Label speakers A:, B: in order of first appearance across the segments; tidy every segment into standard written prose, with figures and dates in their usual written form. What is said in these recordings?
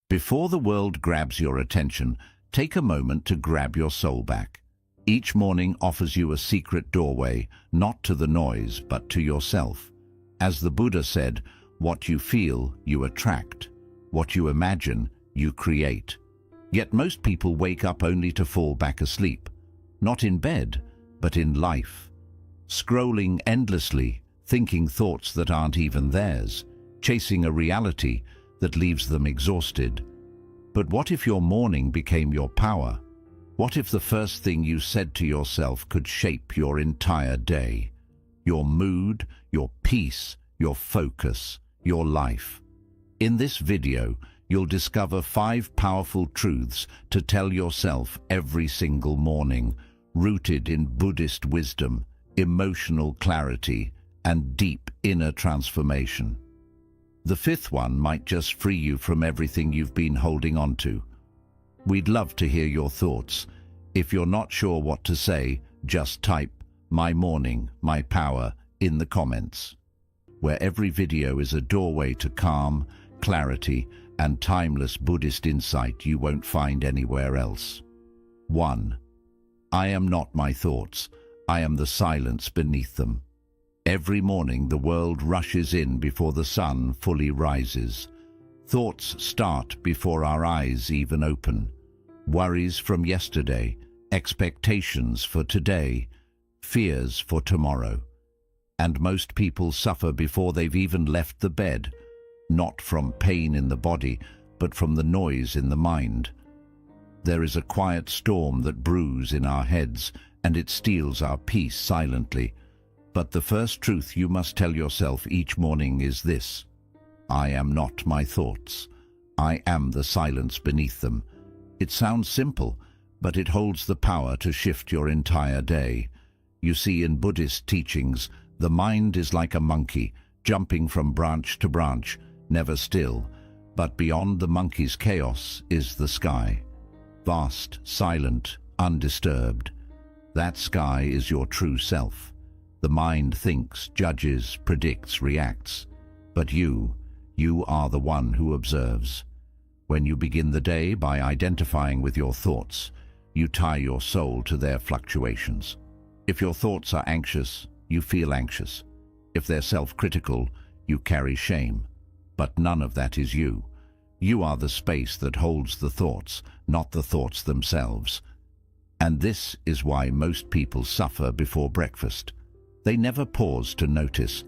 A: Before the world grabs your attention, take a moment to grab your soul back. Each morning offers you a secret doorway, not to the noise, but to yourself. As the Buddha said, what you feel, you attract. What you imagine, you create. Yet most people wake up only to fall back asleep. Not in bed, but in life. Scrolling endlessly, thinking thoughts that aren't even theirs, chasing a reality that leaves them exhausted. But what if your morning became your power? What if the first thing you said to yourself could shape your entire day? Your mood, your peace, your focus, your life. In this video, you'll discover 5 powerful truths to tell yourself every single morning, rooted in Buddhist wisdom, emotional clarity, and deep inner transformation. The 5th one might just free you from everything you've been holding on to. We'd love to hear your thoughts. If you're not sure what to say, just type "My morning, my power" in the comments. Where every video is a doorway to calm, clarity, and timeless Buddhist insight you won't find anywhere else. 1. I am not my thoughts. I am the silence beneath them. Every morning the world rushes in before the sun fully rises. Thoughts start before our eyes even open. Worries from yesterday, expectations for today, fears for tomorrow. And most people suffer before they've even left the bed, not from pain in the body, but from the noise in the mind. There is a quiet storm that brews in our heads, and it steals our peace silently. But the first truth you must tell yourself each morning is this: I am not my thoughts. I am the silence beneath them. It sounds simple, but it holds the power to shift your entire day. You see, in Buddhist teachings, the mind is like a monkey, jumping from branch to branch, never still. But beyond the monkey's chaos is the sky. Vast, silent, undisturbed. That sky is your true self. The mind thinks, judges, predicts, reacts. But you are the one who observes. When you begin the day by identifying with your thoughts, you tie your soul to their fluctuations. If your thoughts are anxious, you feel anxious. If they're self-critical, you carry shame. But none of that is you. You are the space that holds the thoughts, not the thoughts themselves. And this is why most people suffer before breakfast. They never pause to notice.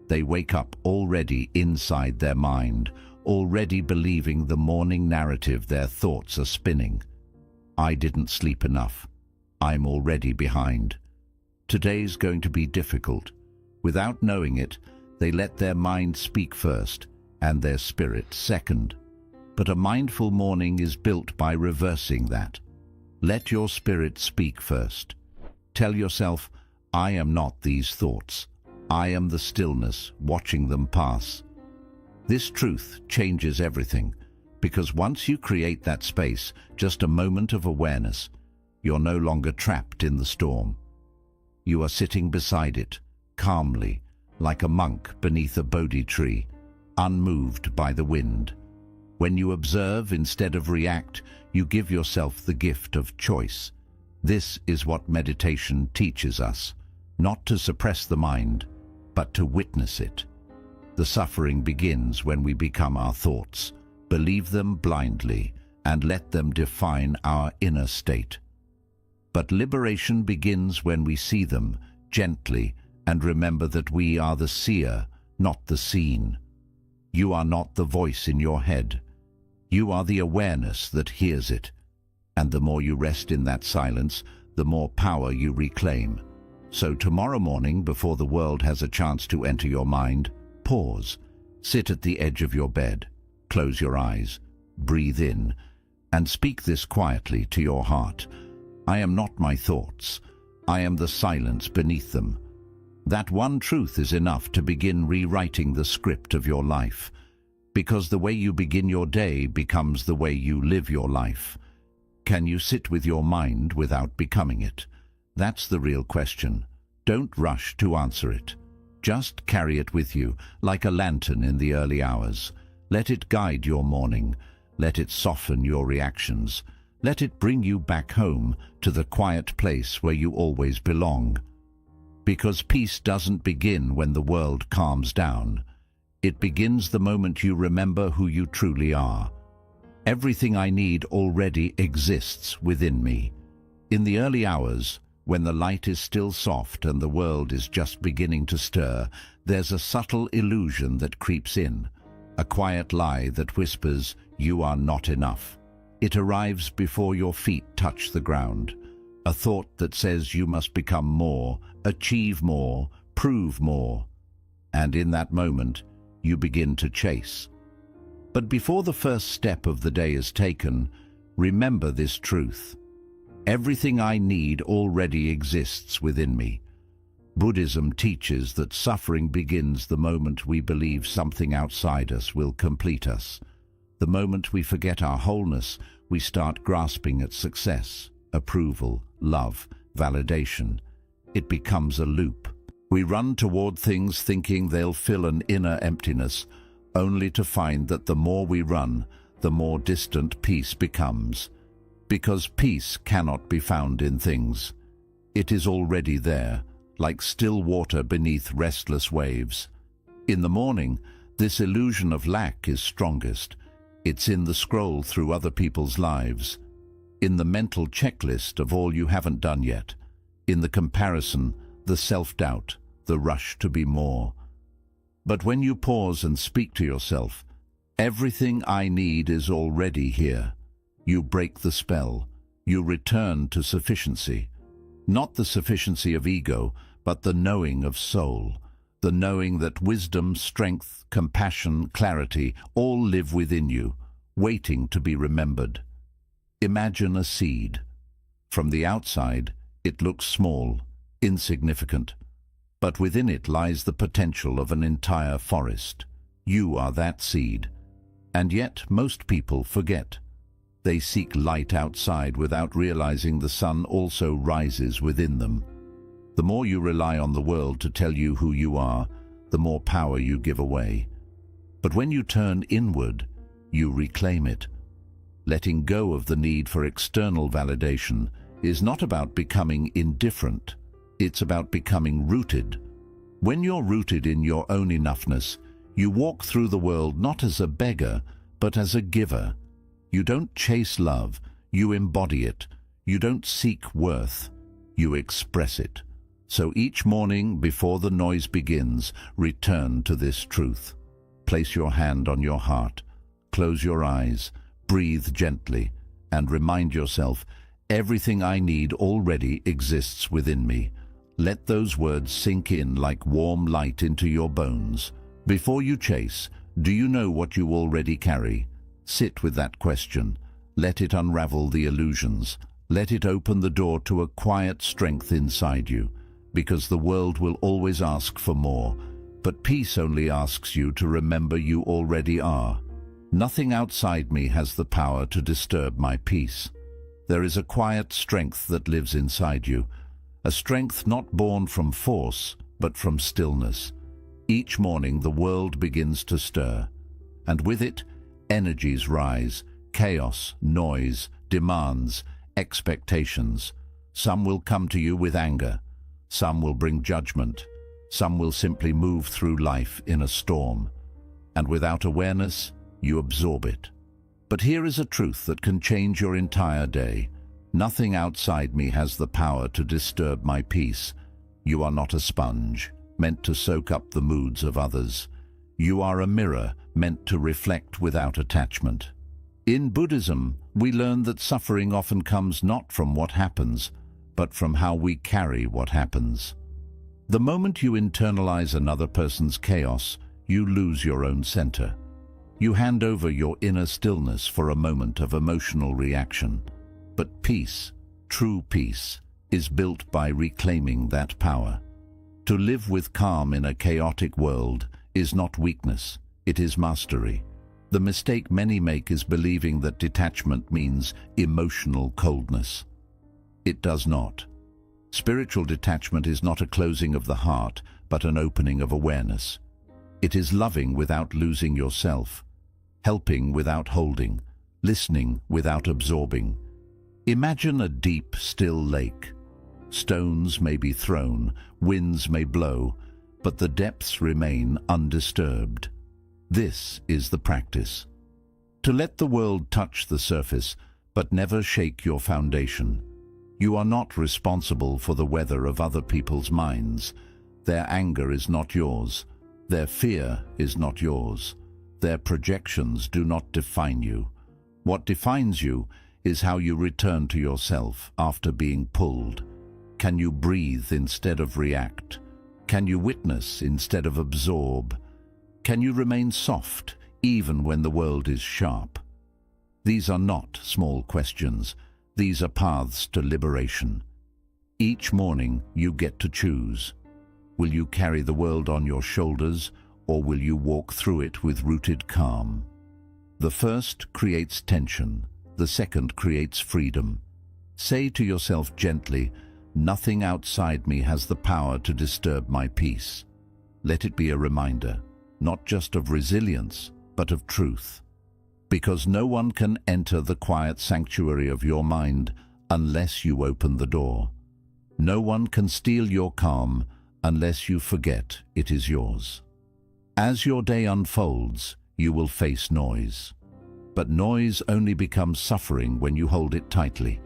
A: They wake up already inside their mind, already believing the morning narrative their thoughts are spinning. I didn't sleep enough. I'm already behind. Today's going to be difficult. Without knowing it, they let their mind speak first and their spirit second. But a mindful morning is built by reversing that. Let your spirit speak first. Tell yourself, I am not these thoughts. I am the stillness, watching them pass. This truth changes everything, because once you create that space, just a moment of awareness, you're no longer trapped in the storm. You are sitting beside it, calmly, like a monk beneath a Bodhi tree, unmoved by the wind. When you observe instead of react, you give yourself the gift of choice. This is what meditation teaches us. Not to suppress the mind, but to witness it. The suffering begins when we become our thoughts, believe them blindly, and let them define our inner state. But liberation begins when we see them gently and remember that we are the seer, not the seen. You are not the voice in your head. You are the awareness that hears it. And the more you rest in that silence, the more power you reclaim. So tomorrow morning, before the world has a chance to enter your mind, pause. Sit at the edge of your bed. Close your eyes. Breathe in. And speak this quietly to your heart. I am not my thoughts. I am the silence beneath them. That one truth is enough to begin rewriting the script of your life. Because the way you begin your day becomes the way you live your life. Can you sit with your mind without becoming it? That's the real question. Don't rush to answer it. Just carry it with you, like a lantern in the early hours. Let it guide your morning. Let it soften your reactions. Let it bring you back home to the quiet place where you always belong. Because peace doesn't begin when the world calms down. It begins the moment you remember who you truly are. Everything I need already exists within me. In the early hours, when the light is still soft and the world is just beginning to stir, there's a subtle illusion that creeps in, a quiet lie that whispers, "You are not enough." It arrives before your feet touch the ground, a thought that says you must become more, achieve more, prove more. And in that moment, you begin to chase. But before the first step of the day is taken, remember this truth. Everything I need already exists within me. Buddhism teaches that suffering begins the moment we believe something outside us will complete us. The moment we forget our wholeness, we start grasping at success, approval, love, validation. It becomes a loop. We run toward things thinking they'll fill an inner emptiness, only to find that the more we run, the more distant peace becomes. Because peace cannot be found in things. It is already there, like still water beneath restless waves. In the morning, this illusion of lack is strongest. It's in the scroll through other people's lives, in the mental checklist of all you haven't done yet, in the comparison, the self-doubt, the rush to be more. But when you pause and speak to yourself, everything I need is already here. You break the spell. You return to sufficiency. Not the sufficiency of ego, but the knowing of soul. The knowing that wisdom, strength, compassion, clarity all live within you, waiting to be remembered. Imagine a seed. From the outside, it looks small, insignificant. But within it lies the potential of an entire forest. You are that seed. And yet most people forget. They seek light outside without realizing the sun also rises within them. The more you rely on the world to tell you who you are, the more power you give away. But when you turn inward, you reclaim it. Letting go of the need for external validation is not about becoming indifferent. It's about becoming rooted. When you're rooted in your own enoughness, you walk through the world not as a beggar, but as a giver. You don't chase love, you embody it. You don't seek worth, you express it. So each morning, before the noise begins, return to this truth. Place your hand on your heart, close your eyes, breathe gently, and remind yourself, everything I need already exists within me. Let those words sink in like warm light into your bones. Before you chase, do you know what you already carry? Sit with that question. Let it unravel the illusions. Let it open the door to a quiet strength inside you. Because the world will always ask for more, but peace only asks you to remember you already are. Nothing outside me has the power to disturb my peace. There is a quiet strength that lives inside you, a strength not born from force, but from stillness. Each morning the world begins to stir, and with it, energies rise, chaos, noise, demands, expectations. Some will come to you with anger. Some will bring judgment. Some will simply move through life in a storm. And without awareness, you absorb it. But here is a truth that can change your entire day. Nothing outside me has the power to disturb my peace. You are not a sponge, meant to soak up the moods of others. You are a mirror, meant to reflect without attachment. In Buddhism, we learn that suffering often comes not from what happens, but from how we carry what happens. The moment you internalize another person's chaos, you lose your own center. You hand over your inner stillness for a moment of emotional reaction. But peace, true peace, is built by reclaiming that power. To live with calm in a chaotic world is not weakness, it is mastery. The mistake many make is believing that detachment means emotional coldness. It does not. Spiritual detachment is not a closing of the heart, but an opening of awareness. It is loving without losing yourself, helping without holding, listening without absorbing. Imagine a deep, still lake. Stones may be thrown, winds may blow, but the depths remain undisturbed. This is the practice. To let the world touch the surface, but never shake your foundation. You are not responsible for the weather of other people's minds. Their anger is not yours. Their fear is not yours. Their projections do not define you. What defines you is how you return to yourself after being pulled. Can you breathe instead of react? Can you witness instead of absorb? Can you remain soft even when the world is sharp? These are not small questions. These are paths to liberation. Each morning you get to choose. Will you carry the world on your shoulders, or will you walk through it with rooted calm? The first creates tension. The second creates freedom. Say to yourself gently, "Nothing outside me has the power to disturb my peace." Let it be a reminder, not just of resilience, but of truth. Because no one can enter the quiet sanctuary of your mind unless you open the door. No one can steal your calm unless you forget it is yours. As your day unfolds, you will face noise. But noise only becomes suffering when you hold it tightly.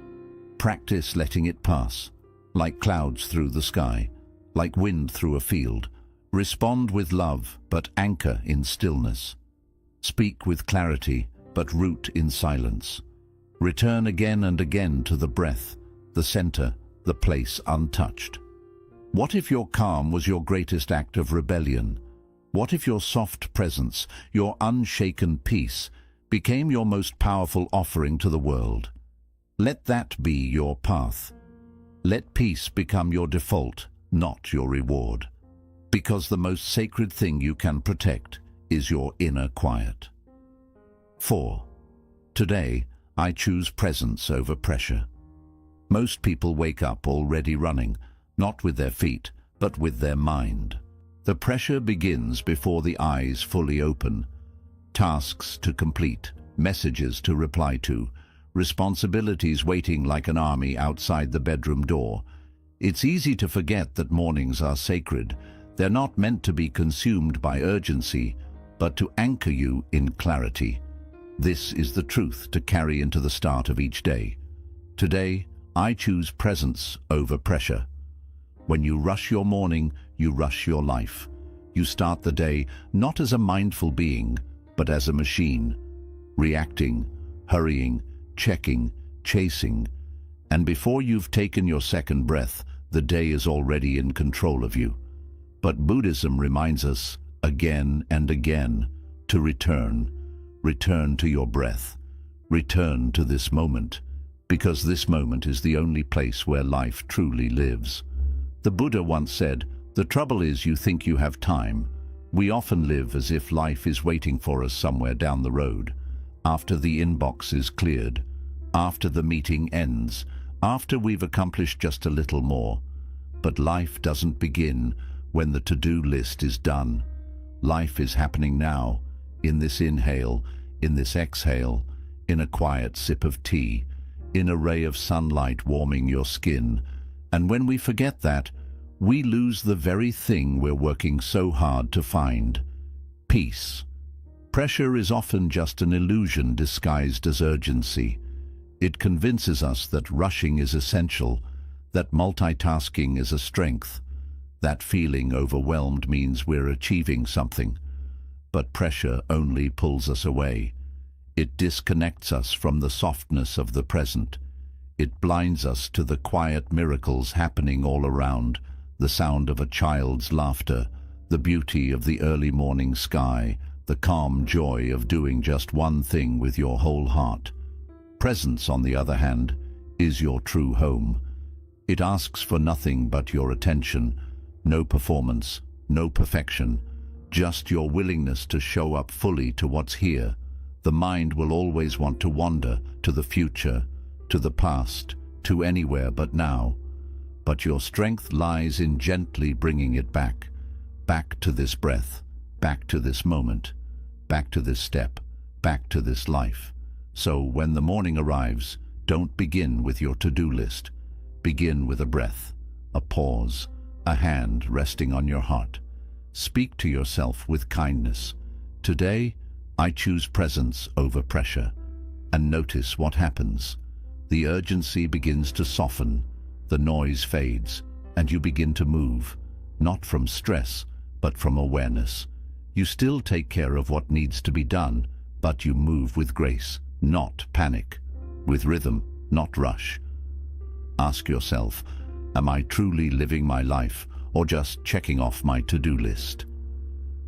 A: Practice letting it pass, like clouds through the sky, like wind through a field. Respond with love, but anchor in stillness. Speak with clarity, but root in silence. Return again and again to the breath, the center, the place untouched. What if your calm was your greatest act of rebellion? What if your soft presence, your unshaken peace, became your most powerful offering to the world? Let that be your path. Let peace become your default, not your reward. Because the most sacred thing you can protect is your inner quiet. 4. Today, I choose presence over pressure. Most people wake up already running, not with their feet, but with their mind. The pressure begins before the eyes fully open. Tasks to complete, messages to reply to, responsibilities waiting like an army outside the bedroom door. It's easy to forget that mornings are sacred. They're not meant to be consumed by urgency, but to anchor you in clarity. This is the truth to carry into the start of each day. Today, I choose presence over pressure. When you rush your morning, you rush your life. You start the day not as a mindful being, but as a machine, reacting, hurrying, checking, chasing, and before you've taken your second breath, the day is already in control of you. But Buddhism reminds us, again and again, to return to your breath, return to this moment, because this moment is the only place where life truly lives. The Buddha once said, "The trouble is you think you have time. We often live as if life is waiting for us somewhere down the road, after the inbox is cleared, after the meeting ends, after we've accomplished just a little more. But life doesn't begin when the to-do list is done. Life is happening now, in this inhale, in this exhale, in a quiet sip of tea, in a ray of sunlight warming your skin. And when we forget that, we lose the very thing we're working so hard to find: peace. Pressure is often just an illusion disguised as urgency. It convinces us that rushing is essential, that multitasking is a strength, that feeling overwhelmed means we're achieving something. But pressure only pulls us away. It disconnects us from the softness of the present. It blinds us to the quiet miracles happening all around, the sound of a child's laughter, the beauty of the early morning sky, the calm joy of doing just one thing with your whole heart. Presence, on the other hand, is your true home. It asks for nothing but your attention, no performance, no perfection, just your willingness to show up fully to what's here. The mind will always want to wander to the future, to the past, to anywhere but now. But your strength lies in gently bringing it back, back to this breath, back to this moment, back to this step, back to this life. So when the morning arrives, don't begin with your to-do list. Begin with a breath, a pause, a hand resting on your heart. Speak to yourself with kindness. Today, I choose presence over pressure. And notice what happens. The urgency begins to soften, the noise fades, and you begin to move, not from stress, but from awareness. You still take care of what needs to be done, but you move with grace, not panic, with rhythm, not rush. Ask yourself, am I truly living my life or just checking off my to-do list?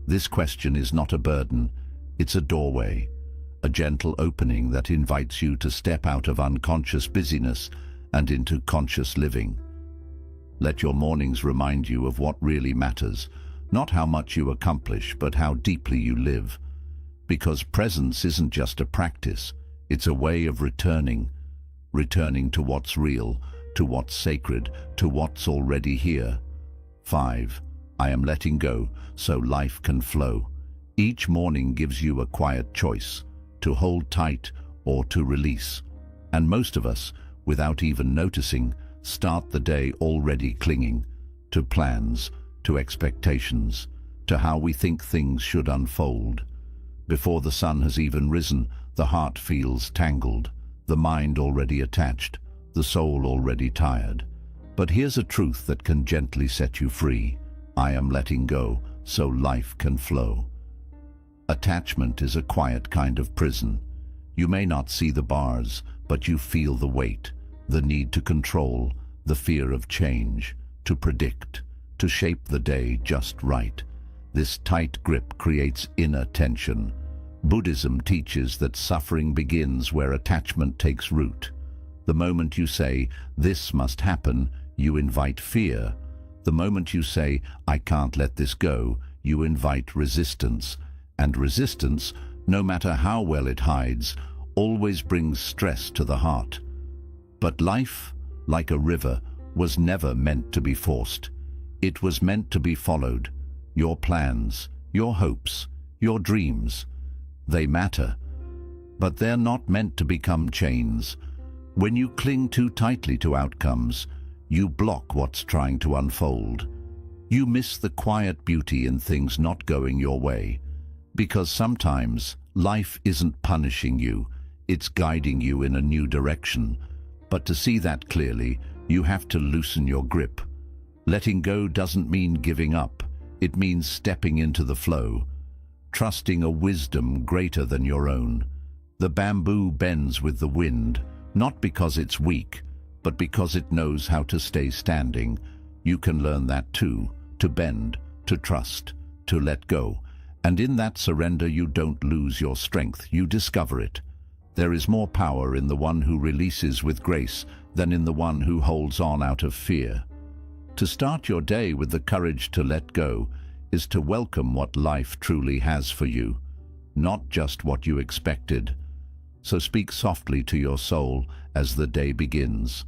A: This question is not a burden, it's a doorway, a gentle opening that invites you to step out of unconscious busyness and into conscious living. Let your mornings remind you of what really matters, not how much you accomplish, but how deeply you live. Because presence isn't just a practice, it's a way of returning to what's real, to what's sacred, to what's already here. 5. I am letting go so life can flow. Each morning gives you a quiet choice, to hold tight or to release. And most of us, without even noticing, start the day already clinging to plans, to expectations, to how we think things should unfold. Before the sun has even risen, the heart feels tangled, the mind already attached, the soul already tired. But here's a truth that can gently set you free. I am letting go so life can flow. Attachment is a quiet kind of prison. You may not see the bars, but you feel the weight, the need to control, the fear of change, to predict, to shape the day just right. This tight grip creates inner tension. Buddhism teaches that suffering begins where attachment takes root. The moment you say, "This must happen," you invite fear. The moment you say, "I can't let this go," you invite resistance. And resistance, no matter how well it hides, always brings stress to the heart. But life, like a river, was never meant to be forced. It was meant to be followed. Your plans, your hopes, your dreams, they matter. But they're not meant to become chains. When you cling too tightly to outcomes, you block what's trying to unfold. You miss the quiet beauty in things not going your way. Because sometimes life isn't punishing you, it's guiding you in a new direction. But to see that clearly, you have to loosen your grip. Letting go doesn't mean giving up. It means stepping into the flow, trusting a wisdom greater than your own. The bamboo bends with the wind, not because it's weak, but because it knows how to stay standing. You can learn that too, to bend, to trust, to let go. And in that surrender you don't lose your strength, you discover it. There is more power in the one who releases with grace than in the one who holds on out of fear. To start your day with the courage to let go is to welcome what life truly has for you, not just what you expected. So speak softly to your soul as the day begins.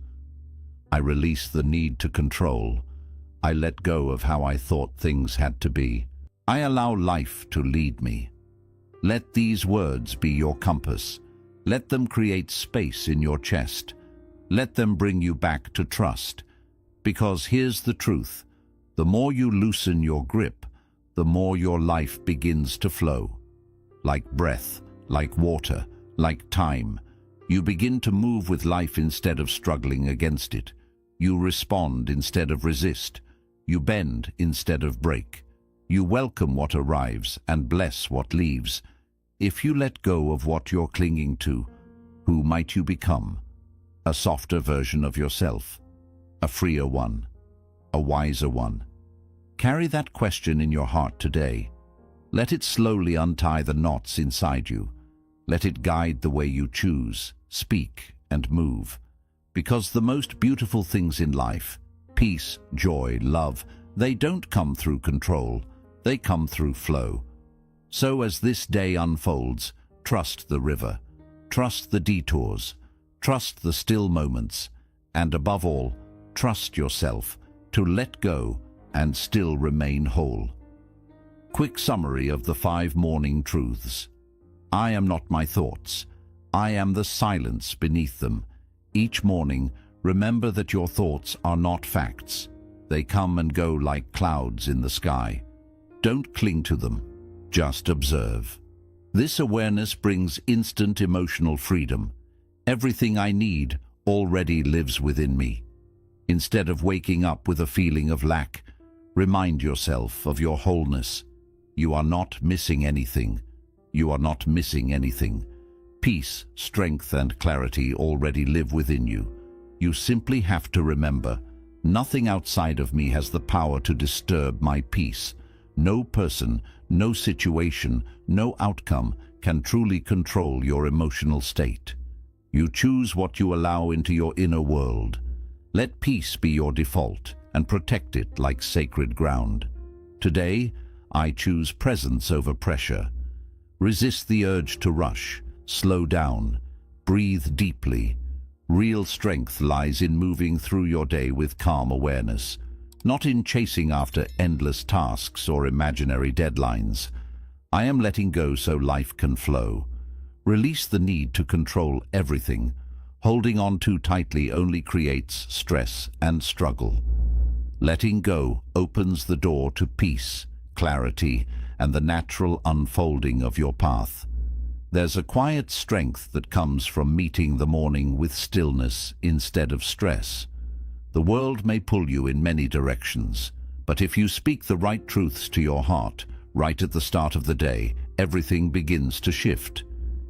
A: I release the need to control. I let go of how I thought things had to be. I allow life to lead me. Let these words be your compass. Let them create space in your chest. Let them bring you back to trust. Because here's the truth. The more you loosen your grip, the more your life begins to flow. Like breath, like water, like time. You begin to move with life instead of struggling against it. You respond instead of resist. You bend instead of break. You welcome what arrives and bless what leaves. If you let go of what you're clinging to, who might you become? A softer version of yourself, a freer one, a wiser one. Carry that question in your heart today. Let it slowly untie the knots inside you. Let it guide the way you choose, speak, and move. Because the most beautiful things in life, peace, joy, love, they don't come through control. They come through flow. So as this day unfolds, trust the river, trust the detours, trust the still moments, and above all, trust yourself to let go and still remain whole. Quick summary of the 5 morning truths. I am not my thoughts. I am the silence beneath them. Each morning, remember that your thoughts are not facts. They come and go like clouds in the sky. Don't cling to them, just observe. This awareness brings instant emotional freedom. Everything I need already lives within me. Instead of waking up with a feeling of lack, remind yourself of your wholeness. You are not missing anything. You are not missing anything. Peace, strength, and clarity already live within you. You simply have to remember, nothing outside of me has the power to disturb my peace. No person, no situation, no outcome can truly control your emotional state. You choose what you allow into your inner world. Let peace be your default and protect it like sacred ground. Today, I choose presence over pressure. Resist the urge to rush. Slow down. Breathe deeply. Real strength lies in moving through your day with calm awareness, not in chasing after endless tasks or imaginary deadlines. I am letting go so life can flow. Release the need to control everything. Holding on too tightly only creates stress and struggle. Letting go opens the door to peace, clarity, and the natural unfolding of your path. There's a quiet strength that comes from meeting the morning with stillness instead of stress. The world may pull you in many directions, but if you speak the right truths to your heart, right at the start of the day, everything begins to shift.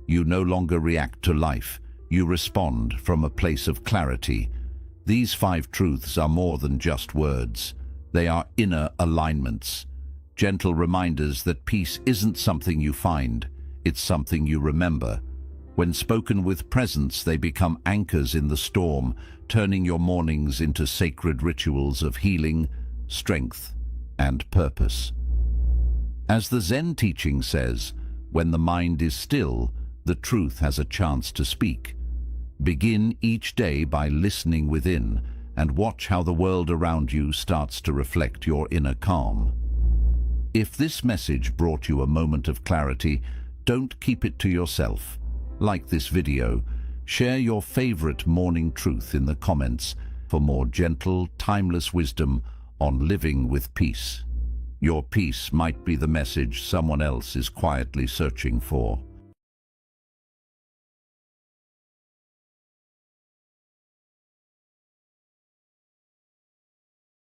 A: You no longer react to life. You respond from a place of clarity. These 5 truths are more than just words. They are inner alignments, gentle reminders that peace isn't something you find, it's something you remember. When spoken with presence, they become anchors in the storm, turning your mornings into sacred rituals of healing, strength, and purpose. As the Zen teaching says, when the mind is still, the truth has a chance to speak. Begin each day by listening within and watch how the world around you starts to reflect your inner calm. If this message brought you a moment of clarity, don't keep it to yourself. Like this video, share your favorite morning truth in the comments for more gentle, timeless wisdom on living with peace. Your peace might be the message someone else is quietly searching for.